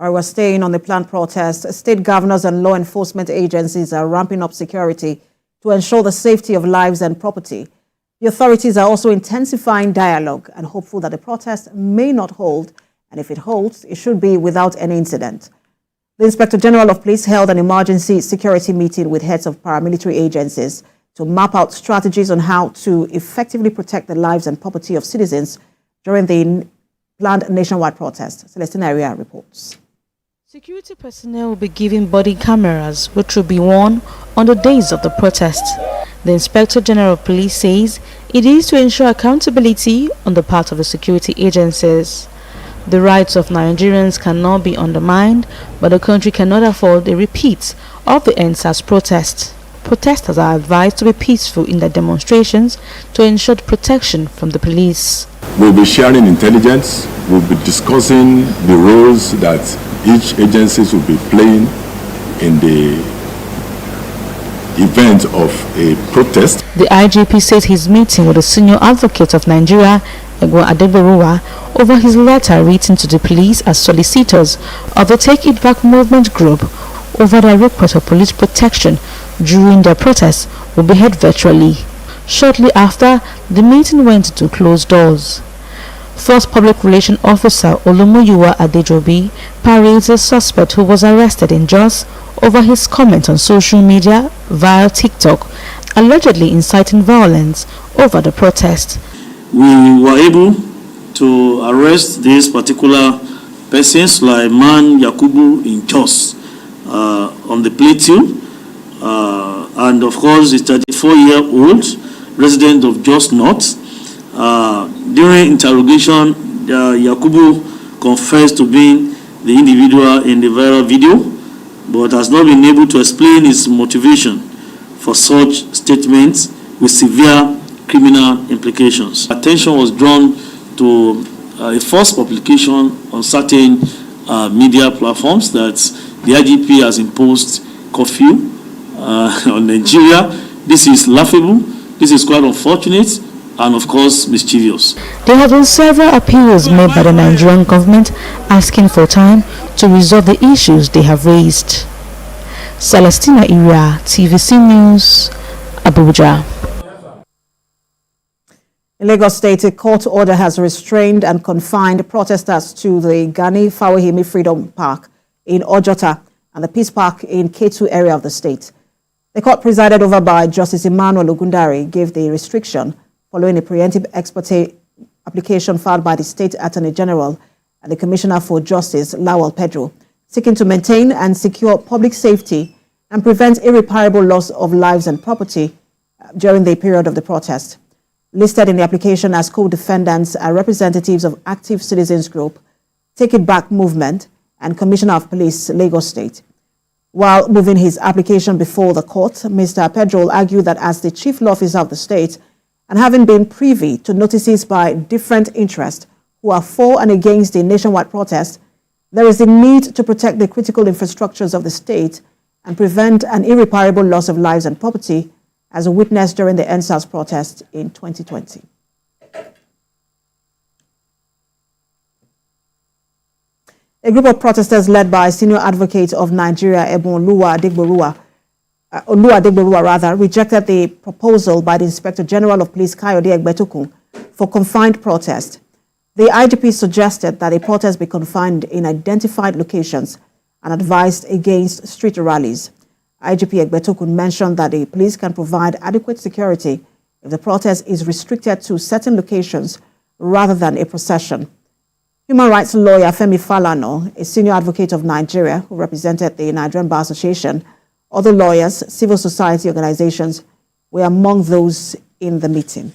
We're staying on the planned protest. State governors and law enforcement agencies are ramping up security to ensure the safety of lives and property. The authorities are also intensifying dialogue and hopeful that the protest may not hold, and if it holds, it should be without any incident. The Inspector General of Police held an emergency security meeting with heads of paramilitary agencies to map out strategies on how to effectively protect the lives and property of citizens during the planned nationwide protest. Celestina Area reports. Security personnel will be given body cameras, which will be worn on the days of the protest. The Inspector General of Police says it is to ensure accountability on the part of the security agencies. The rights of Nigerians cannot be undermined, but the country cannot afford a repeat of the NSAS protest. Protesters are advised to be peaceful in their demonstrations to ensure protection from the police. We'll be sharing intelligence, we'll be discussing the roles that each agency will be playing in the event of a protest. The IGP says he's meeting with the senior advocate of Nigeria, Egbo Adegberuwa, over his letter written to the police as solicitors of the Take It Back movement group over their request for police protection during their protests will be held virtually. Shortly after, the meeting went into closed doors. First Public Relations Officer Olomuyiwa Adejobi parades a suspect who was arrested in Jos over his comment on social media via TikTok, allegedly inciting violence over the protest. We were able to arrest this particular person, Sulaiman Yakubu, in Jos on the plateau, and of course, the 34-year-old resident of Jos North. During interrogation, Yakubu confessed to being the individual in the viral video, but has not been able to explain his motivation for such statements with severe criminal implications. Attention was drawn to a false publication on certain media platforms that the IGP has imposed curfew on Nigeria. This is laughable, this is quite unfortunate, and of course mischievous. There have been several appeals made by the Nigerian government asking for time to resolve the issues they have raised. Celestina Area, TVC News, Abuja. In Lagos State, a court order has restrained and confined protesters to the Gani Fawahimi Freedom Park in Ojota and the Peace Park in K2 area of the state. The court, presided over by Justice Emmanuel Ogundari, gave the restriction following a preemptive ex parte application filed by the State Attorney General and the Commissioner for Justice, Lawal Pedro, seeking to maintain and secure public safety and prevent irreparable loss of lives and property during the period of the protest. Listed in the application as co-defendants are representatives of Active Citizens Group, Take It Back Movement, and Commissioner of Police, Lagos State. While moving his application before the court, Mr. Pedro argued that as the chief law officer of the state, and having been privy to notices by different interests who are for and against the nationwide protest, there is a need to protect the critical infrastructures of the state and prevent an irreparable loss of lives and property as witnessed during the NSAS protest in 2020. A group of protesters led by senior advocate of Nigeria, Oluwa Adegberuwa, rejected the proposal by the Inspector General of Police, Kayode Egbetokun, for confined protest. The IGP suggested that a protest be confined in identified locations and advised against street rallies. IGP Egbetokun mentioned that the police can provide adequate security if the protest is restricted to certain locations rather than a procession. Human rights lawyer Femi Falano, a senior advocate of Nigeria who represented the Nigerian Bar Association, other lawyers, civil society organizations were among those in the meeting.